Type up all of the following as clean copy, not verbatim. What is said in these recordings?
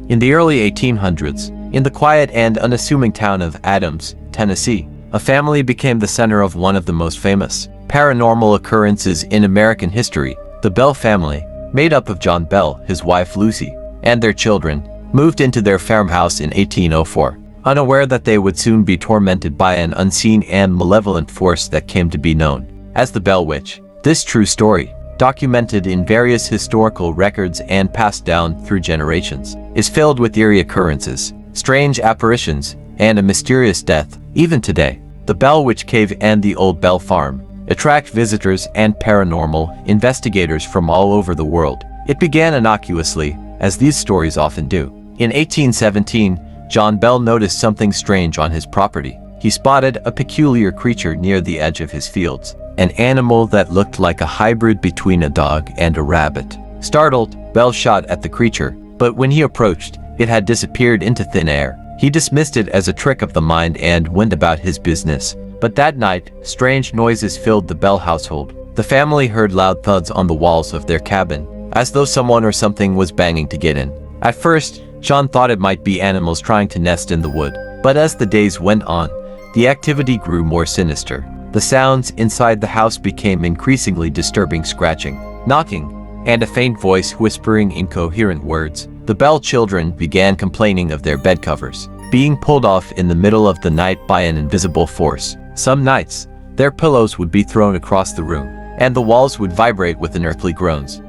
In the early 1800s, in the quiet and unassuming town of Adams, Tennessee, a family became the center of one of the most famous paranormal occurrences in American history. The Bell family, made up of John Bell, his wife Lucy, and their children, moved into their farmhouse in 1804, unaware that they would soon be tormented by an unseen and malevolent force that came to be known as the Bell Witch. This true story, documented in various historical records and passed down through generations, is filled with eerie occurrences, strange apparitions, and a mysterious death. Even today, the Bell Witch Cave and the Old Bell Farm attract visitors and paranormal investigators from all over the world. It began innocuously, as these stories often do. In 1817, John Bell noticed something strange on his property. He spotted a peculiar creature near the edge of his fields, an animal that looked like a hybrid between a dog and a rabbit. Startled, Bell shot at the creature, but when he approached, it had disappeared into thin air. He dismissed it as a trick of the mind and went about his business. But that night, strange noises filled the Bell household. The family heard loud thuds on the walls of their cabin, as though someone or something was banging to get in. At first, John thought it might be animals trying to nest in the wood, but as the days went on, the activity grew more sinister. The sounds inside the house became increasingly disturbing: scratching, knocking, and a faint voice whispering incoherent words. The Bell children began complaining of their bed covers being pulled off in the middle of the night by an invisible force. Some nights, their pillows would be thrown across the room, and the walls would vibrate with unearthly groans.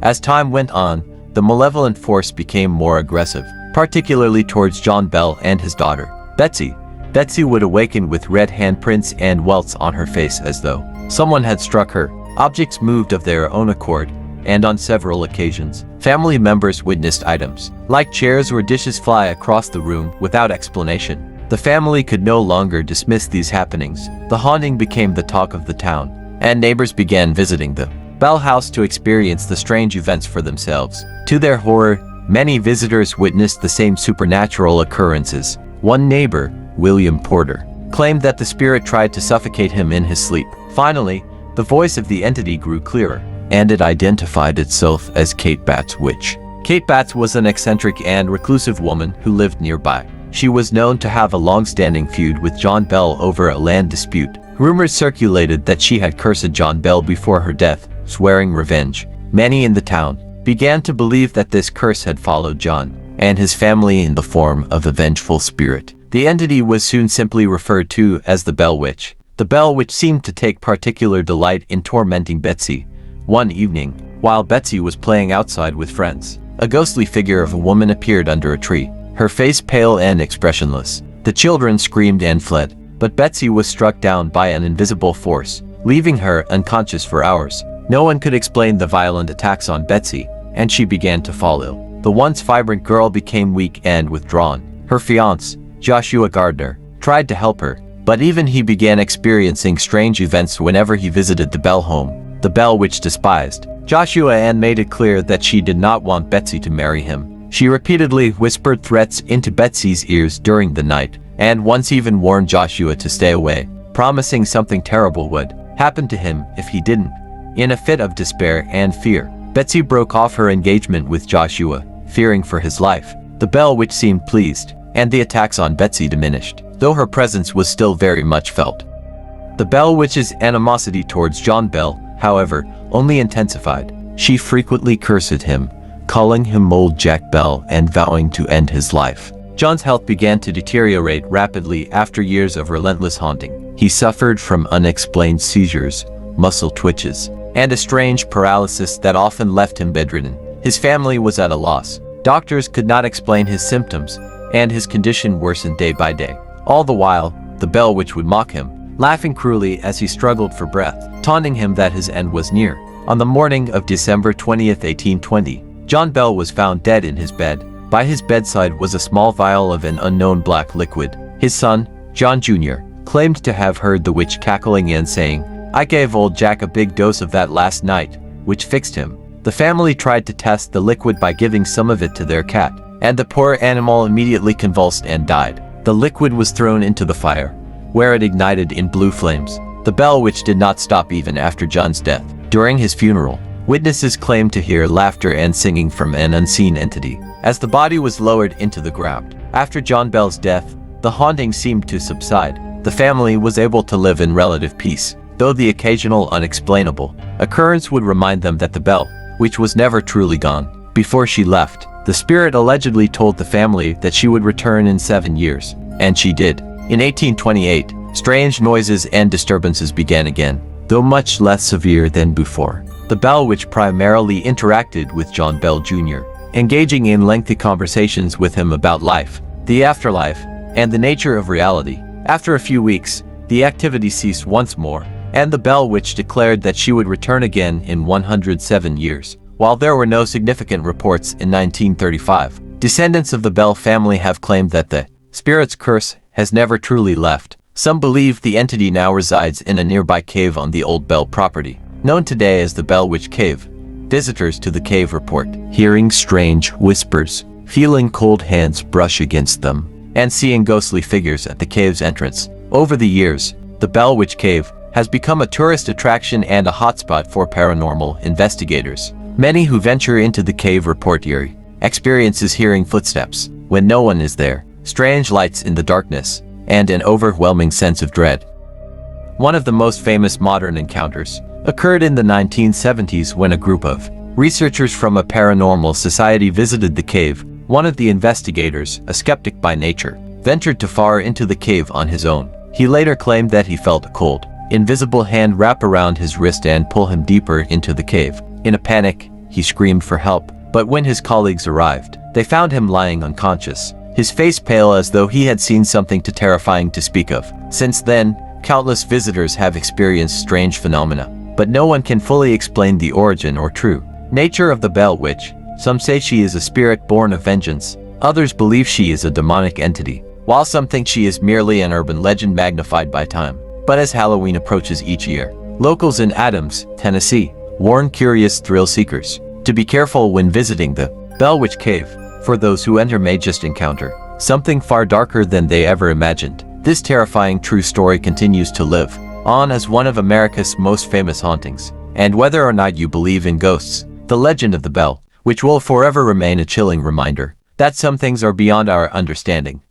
As time went on, the malevolent force became more aggressive, particularly towards John Bell and his daughter, Betsy. Betsy would awaken with red handprints and welts on her face as though someone had struck her. Objects moved of their own accord, and on several occasions, family members witnessed items, like chairs or dishes, fly across the room without explanation. The family could no longer dismiss these happenings. The haunting became the talk of the town, and neighbors began visiting the Bell house to experience the strange events for themselves. To their horror, many visitors witnessed the same supernatural occurrences. One neighbor, William Porter, claimed that the spirit tried to suffocate him in his sleep. Finally, the voice of the entity grew clearer, and it identified itself as Kate Batts Witch. Kate Batts was an eccentric and reclusive woman who lived nearby. She was known to have a long-standing feud with John Bell over a land dispute. Rumors circulated that she had cursed John Bell before her death, swearing revenge. Many in the town began to believe that this curse had followed John and his family in the form of a vengeful spirit. The entity was soon simply referred to as the Bell Witch. The Bell Witch seemed to take particular delight in tormenting Betsy. One evening, while Betsy was playing outside with friends, a ghostly figure of a woman appeared under a tree, her face pale and expressionless. The children screamed and fled, but Betsy was struck down by an invisible force, leaving her unconscious for hours. No one could explain the violent attacks on Betsy, and she began to fall ill. The once vibrant girl became weak and withdrawn. Her fiancé, Joshua Gardner, tried to help her, but even he began experiencing strange events whenever he visited the Bell home. The Bell Witch despised Joshua and made it clear that she did not want Betsy to marry him. She repeatedly whispered threats into Betsy's ears during the night, and once even warned Joshua to stay away, promising something terrible would happen to him if he didn't. In a fit of despair and fear, Betsy broke off her engagement with Joshua, fearing for his life. The Bell Witch seemed pleased, and the attacks on Betsy diminished, though her presence was still very much felt. The Bell Witch's animosity towards John Bell, however, only intensified. She frequently cursed him, calling him Old Jack Bell and vowing to end his life. John's health began to deteriorate rapidly after years of relentless haunting. He suffered from unexplained seizures, muscle twitches, and a strange paralysis that often left him bedridden. His family was at a loss. Doctors could not explain his symptoms, and his condition worsened day by day. All the while, the Bell Witch would mock him, laughing cruelly as he struggled for breath, taunting him that his end was near. On the morning of December 20th, 1820, John Bell was found dead in his bed. By his bedside was a small vial of an unknown black liquid. His son, John Jr., claimed to have heard the witch cackling and saying, "I gave old Jack a big dose of that last night," which fixed him. The family tried to test the liquid by giving some of it to their cat, and the poor animal immediately convulsed and died. The liquid was thrown into the fire, where it ignited in blue flames. The Bell Witch did not stop even after John's death. During his funeral, Witnesses claimed to hear laughter and singing from an unseen entity. As the body was lowered into the ground, after John Bell's death, the haunting seemed to subside. The family was able to live in relative peace, though the occasional unexplainable occurrence would remind them that the bell, which was never truly gone. Before she left, the spirit allegedly told the family that she would return in 7 years, and she did. In 1828, strange noises and disturbances began again, though much less severe than before. The Bell Witch primarily interacted with John Bell Jr., engaging in lengthy conversations with him about life, the afterlife, and the nature of reality. After a few weeks, the activity ceased once more, and the Bell Witch declared that she would return again in 107 years. While there were no significant reports in 1935, descendants of the Bell family have claimed that the spirit's curse has never truly left. Some believe the entity now resides in a nearby cave on the old Bell property, known today as the Bell Witch Cave. Visitors to the cave report hearing strange whispers, feeling cold hands brush against them, and seeing ghostly figures at the cave's entrance. Over the years, the Bell Witch Cave has become a tourist attraction and a hotspot for paranormal investigators. Many who venture into the cave report eerie experiences hearing footsteps when no one is there, strange lights in the darkness, and an overwhelming sense of dread. One of the most famous modern encounters occurred in the 1970s when a group of researchers from a paranormal society visited the cave. One of the investigators, a skeptic by nature, ventured too far into the cave on his own. He later claimed that he felt a cold, invisible hand wrap around his wrist and pull him deeper into the cave. In a panic, he screamed for help, but when his colleagues arrived, they found him lying unconscious, his face pale as though he had seen something too terrifying to speak of. Since then, countless visitors have experienced strange phenomena, but no one can fully explain the origin or true nature of the Bell Witch. Some say she is a spirit born of vengeance. Others believe she is a demonic entity, while some think she is merely an urban legend magnified by time. But as Halloween approaches each year, locals in Adams, Tennessee, warn curious thrill seekers to be careful when visiting the Bell Witch Cave, for those who enter may just encounter something far darker than they ever imagined. This terrifying true story continues to live on as one of America's most famous hauntings. And whether or not you believe in ghosts, the legend of the Bell Witch will forever remain a chilling reminder that some things are beyond our understanding.